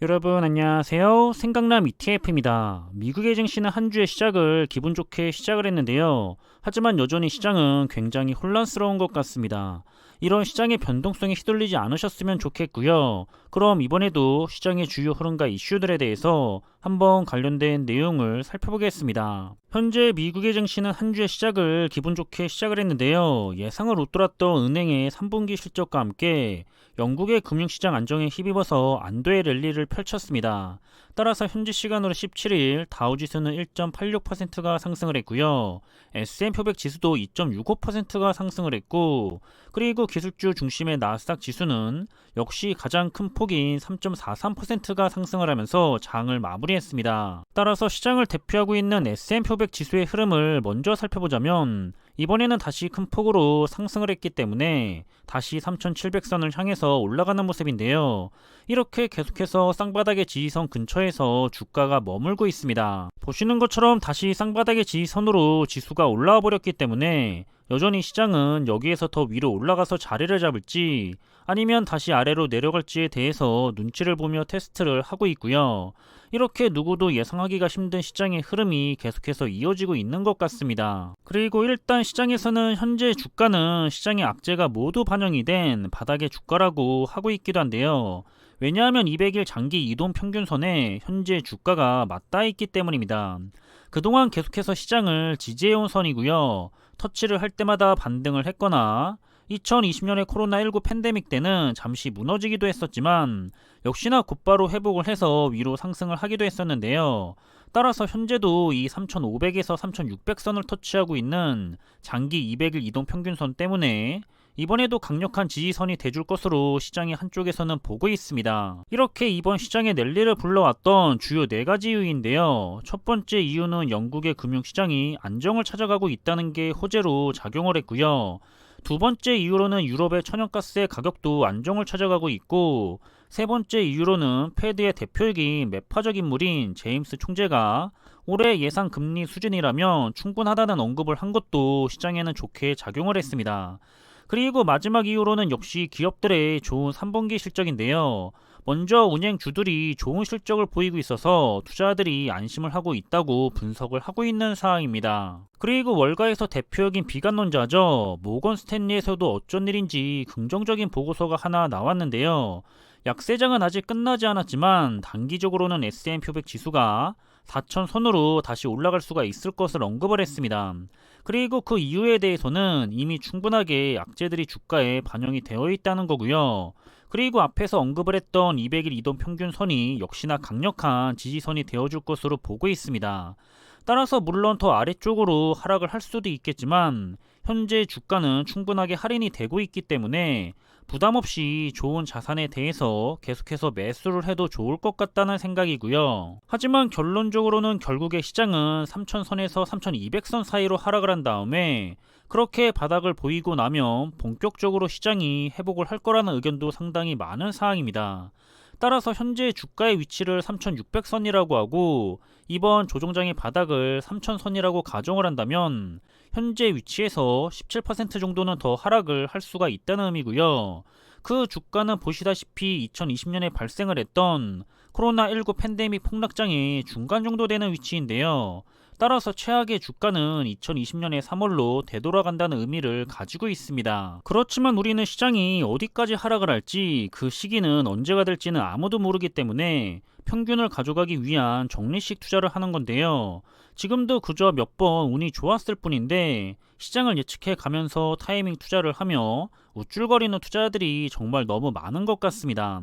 여러분 안녕하세요. 생강남 ETF입니다. 미국의 증시는 한 주의 시작을 기분 좋게 시작을 했는데요. 하지만 여전히 시장은 굉장히 혼란스러운 것 같습니다. 이런 시장의 변동성에 휘둘리지 않으셨으면 좋겠고요. 그럼 이번에도 시장의 주요 흐름과 이슈들에 대해서 한번 관련된 내용을 살펴보겠습니다. 현재 미국의 증시는 한 주의 시작을 기분 좋게 시작을 했는데요. 예상을 웃돌았던 은행의 3분기 실적과 함께 영국의 금융시장 안정에 힘입어서 안도의 랠리를 펼쳤습니다. 따라서 현지 시간으로 17일 다우지수는 1.86%가 상승을 했고요. S&P 500 지수도 2.65%가 상승을 했고, 그리고 기술주 중심의 나스닥 지수는 역시 가장 큰 폭인 3.43%가 상승을 하면서 장을 마무리했습니다. 따라서 시장을 대표하고 있는 S&P 500 지수의 흐름을 먼저 살펴보자면 이번에는 다시 큰 폭으로 상승을 했기 때문에 다시 3700선을 향해서 올라가는 모습인데요. 이렇게 계속해서 쌍바닥의 지지선 근처에서 주가가 머물고 있습니다. 보시는 것처럼 다시 쌍바닥의 지지선으로 지수가 올라와 버렸기 때문에 여전히 시장은 여기에서 더 위로 올라가서 자리를 잡을지 아니면 다시 아래로 내려갈지에 대해서 눈치를 보며 테스트를 하고 있고요. 이렇게 누구도 예상하기가 힘든 시장의 흐름이 계속해서 이어지고 있는 것 같습니다. 그리고 일단 시장에서는 현재 주가는 시장의 악재가 모두 반영이 된 바닥의 주가라고 하고 있기도 한데요. 왜냐하면 200일 장기 이동 평균선에 현재 주가가 맞닿아 있기 때문입니다. 그동안 계속해서 시장을 지지해온 선이고요. 터치를 할 때마다 반등을 했거나 2020년의 코로나19 팬데믹 때는 잠시 무너지기도 했었지만 역시나 곧바로 회복을 해서 위로 상승을 하기도 했었는데요. 따라서 현재도 이 3500에서 3600선을 터치하고 있는 장기 200일 이동 평균선 때문에 이번에도 강력한 지지선이 돼줄 것으로 시장의 한쪽에서는 보고 있습니다. 이렇게 이번 시장에 랠리를 불러왔던 주요 4가지 이유인데요. 첫 번째 이유는 영국의 금융시장이 안정을 찾아가고 있다는 게 호재로 작용을 했고요. 두 번째 이유로는 유럽의 천연가스의 가격도 안정을 찾아가고 있고, 세 번째 이유로는 패드의 대표적인 매파적 인물인 제임스 총재가 올해 예상 금리 수준이라면 충분하다는 언급을 한 것도 시장에는 좋게 작용을 했습니다. 그리고 마지막 이유로는 역시 기업들의 좋은 3분기 실적인데요. 먼저 운행주들이 좋은 실적을 보이고 있어서 투자들이 안심을 하고 있다고 분석을 하고 있는 상황입니다. 그리고 월가에서 대표적인 비관론자죠. 모건 스탠리에서도 어쩐 일인지 긍정적인 보고서가 하나 나왔는데요. 약세장은 아직 끝나지 않았지만 단기적으로는 S&P 500 지수가 4,000선으로 다시 올라갈 수가 있을 것을 언급을 했습니다. 그리고 그 이유에 대해서는 이미 충분하게 악재들이 주가에 반영이 되어 있다는 거고요. 그리고 앞에서 언급을 했던 200일 이동 평균선이 역시나 강력한 지지선이 되어줄 것으로 보고 있습니다. 따라서 물론 더 아래쪽으로 하락을 할 수도 있겠지만 현재 주가는 충분하게 할인이 되고 있기 때문에 부담 없이 좋은 자산에 대해서 계속해서 매수를 해도 좋을 것 같다는 생각이고요. 하지만 결론적으로는 결국에 시장은 3000선에서 3200선 사이로 하락을 한 다음에 그렇게 바닥을 보이고 나면 본격적으로 시장이 회복을 할 거라는 의견도 상당히 많은 사항입니다. 따라서 현재 주가의 위치를 3600선이라고 하고 이번 조정장의 바닥을 3000선이라고 가정을 한다면 현재 위치에서 17% 정도는 더 하락을 할 수가 있다는 의미고요. 그 주가는 보시다시피 2020년에 발생을 했던 코로나19 팬데믹 폭락장의 중간 정도 되는 위치인데요. 따라서 최악의 주가는 2020년의 3월로 되돌아간다는 의미를 가지고 있습니다. 그렇지만 우리는 시장이 어디까지 하락을 할지 그 시기는 언제가 될지는 아무도 모르기 때문에 평균을 가져가기 위한 적리식 투자를 하는 건데요. 지금도 그저 몇 번 운이 좋았을 뿐인데 시장을 예측해 가면서 타이밍 투자를 하며 우쭐거리는 투자들이 정말 너무 많은 것 같습니다.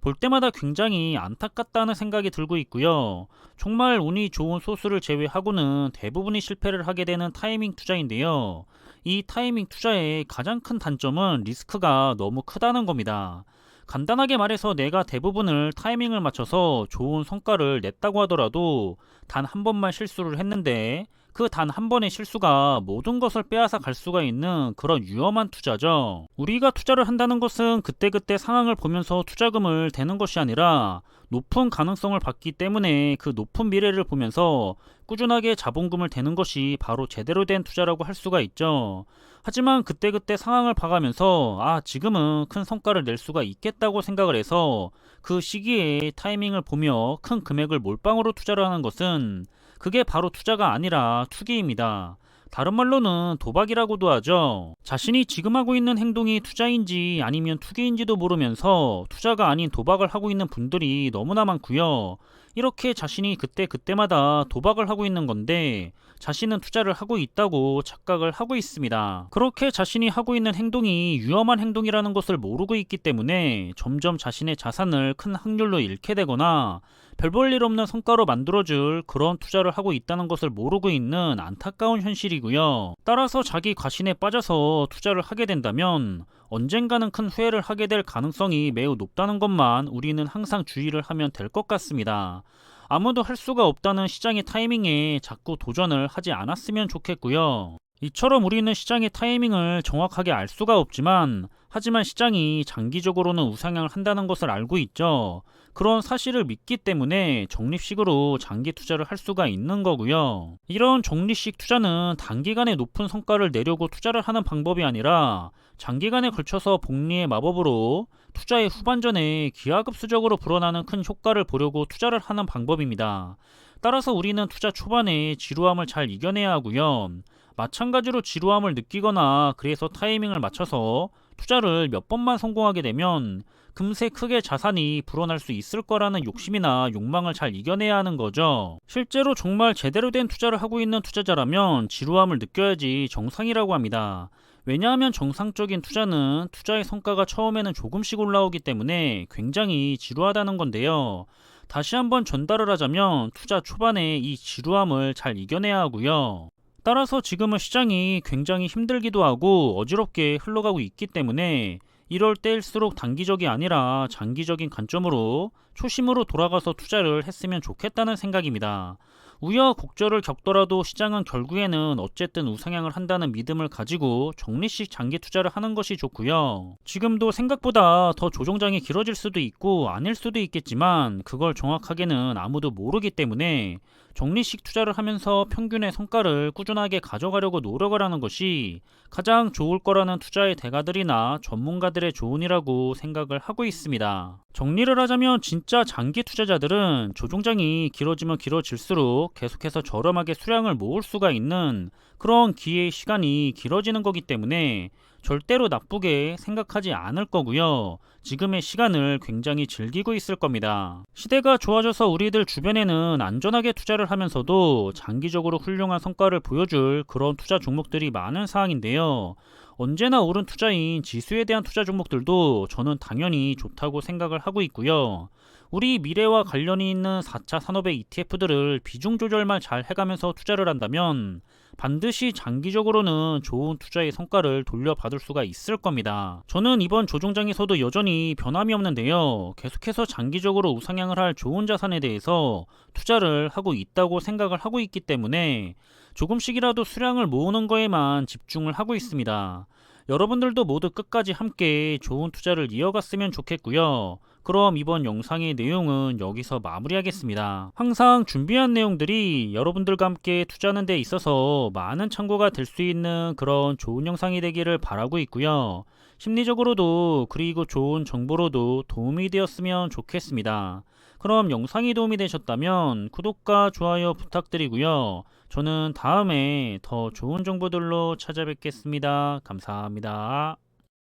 볼 때마다 굉장히 안타깝다는 생각이 들고 있고요. 정말 운이 좋은 소수를 제외하고는 대부분이 실패를 하게 되는 타이밍 투자인데요. 이 타이밍 투자의 가장 큰 단점은 리스크가 너무 크다는 겁니다. 간단하게 말해서 내가 대부분을 타이밍을 맞춰서 좋은 성과를 냈다고 하더라도 단 한 번만 실수를 했는데 그 단 한 번의 실수가 모든 것을 빼앗아 갈 수가 있는 그런 위험한 투자죠. 우리가 투자를 한다는 것은 그때그때 상황을 보면서 투자금을 대는 것이 아니라 높은 가능성을 받기 때문에 그 높은 미래를 보면서 꾸준하게 자본금을 대는 것이 바로 제대로 된 투자라고 할 수가 있죠. 하지만 그때그때 상황을 봐가면서 지금은 큰 성과를 낼 수가 있겠다고 생각을 해서 그 시기에 타이밍을 보며 큰 금액을 몰빵으로 투자를 하는 것은 그게 바로 투자가 아니라 투기입니다. 다른 말로는 도박이라고도 하죠. 자신이 지금 하고 있는 행동이 투자인지 아니면 투기인지도 모르면서 투자가 아닌 도박을 하고 있는 분들이 너무나 많고요. 이렇게 자신이 그때마다 도박을 하고 있는 건데 자신은 투자를 하고 있다고 착각을 하고 있습니다. 그렇게 자신이 하고 있는 행동이 위험한 행동이라는 것을 모르고 있기 때문에 점점 자신의 자산을 큰 확률로 잃게 되거나 별 볼 일 없는 성과로 만들어줄 그런 투자를 하고 있다는 것을 모르고 있는 안타까운 현실이고요. 따라서 자기 과신에 빠져서 투자를 하게 된다면 언젠가는 큰 후회를 하게 될 가능성이 매우 높다는 것만 우리는 항상 주의를 하면 될 것 같습니다. 아무도 할 수가 없다는 시장의 타이밍에 자꾸 도전을 하지 않았으면 좋겠고요. 이처럼 우리는 시장의 타이밍을 정확하게 알 수가 없지만 하지만 시장이 장기적으로는 우상향을 한다는 것을 알고 있죠. 그런 사실을 믿기 때문에 적립식으로 장기 투자를 할 수가 있는 거고요. 이런 적립식 투자는 단기간에 높은 성과를 내려고 투자를 하는 방법이 아니라 장기간에 걸쳐서 복리의 마법으로 투자의 후반전에 기하급수적으로 불어나는 큰 효과를 보려고 투자를 하는 방법입니다. 따라서 우리는 투자 초반에 지루함을 잘 이겨내야 하고요. 마찬가지로 지루함을 느끼거나 그래서 타이밍을 맞춰서 투자를 몇 번만 성공하게 되면 금세 크게 자산이 불어날 수 있을 거라는 욕심이나 욕망을 잘 이겨내야 하는 거죠. 실제로 정말 제대로 된 투자를 하고 있는 투자자라면 지루함을 느껴야지 정상이라고 합니다. 왜냐하면 정상적인 투자는 투자의 성과가 처음에는 조금씩 올라오기 때문에 굉장히 지루하다는 건데요. 다시 한번 전달을 하자면 투자 초반에 이 지루함을 잘 이겨내야 하고요. 따라서 지금은 시장이 굉장히 힘들기도 하고 어지럽게 흘러가고 있기 때문에 이럴 때일수록 단기적이 아니라 장기적인 관점으로 초심으로 돌아가서 투자를 했으면 좋겠다는 생각입니다. 우여곡절을 겪더라도 시장은 결국에는 어쨌든 우상향을 한다는 믿음을 가지고 적립식 장기 투자를 하는 것이 좋고요. 지금도 생각보다 더 조정장이 길어질 수도 있고 아닐 수도 있겠지만 그걸 정확하게는 아무도 모르기 때문에 적립식 투자를 하면서 평균의 성과를 꾸준하게 가져가려고 노력을 하는 것이 가장 좋을 거라는 투자의 대가들이나 전문가들의 조언이라고 생각을 하고 있습니다. 정리를 하자면 진짜 장기 투자자들은 조정장이 길어지면 길어질수록 계속해서 저렴하게 수량을 모을 수가 있는 그런 기회의 시간이 길어지는 거기 때문에 절대로 나쁘게 생각하지 않을 거고요. 지금의 시간을 굉장히 즐기고 있을 겁니다. 시대가 좋아져서 우리들 주변에는 안전하게 투자를 하면서도 장기적으로 훌륭한 성과를 보여줄 그런 투자 종목들이 많은 상황인데요. 언제나 옳은 투자인 지수에 대한 투자 종목들도 저는 당연히 좋다고 생각을 하고 있고요. 우리 미래와 관련이 있는 4차 산업의 ETF들을 비중 조절만 잘 해가면서 투자를 한다면 반드시 장기적으로는 좋은 투자의 성과를 돌려받을 수가 있을 겁니다. 저는 이번 조정장에서도 여전히 변함이 없는데요. 계속해서 장기적으로 우상향을 할 좋은 자산에 대해서 투자를 하고 있다고 생각을 하고 있기 때문에 조금씩이라도 수량을 모으는 거에만 집중을 하고 있습니다. 여러분들도 모두 끝까지 함께 좋은 투자를 이어갔으면 좋겠고요. 그럼 이번 영상의 내용은 여기서 마무리하겠습니다. 항상 준비한 내용들이 여러분들과 함께 투자하는 데 있어서 많은 참고가 될 수 있는 그런 좋은 영상이 되기를 바라고 있고요. 심리적으로도 그리고 좋은 정보로도 도움이 되었으면 좋겠습니다. 그럼 영상이 도움이 되셨다면 구독과 좋아요 부탁드리고요. 저는 다음에 더 좋은 정보들로 찾아뵙겠습니다. 감사합니다.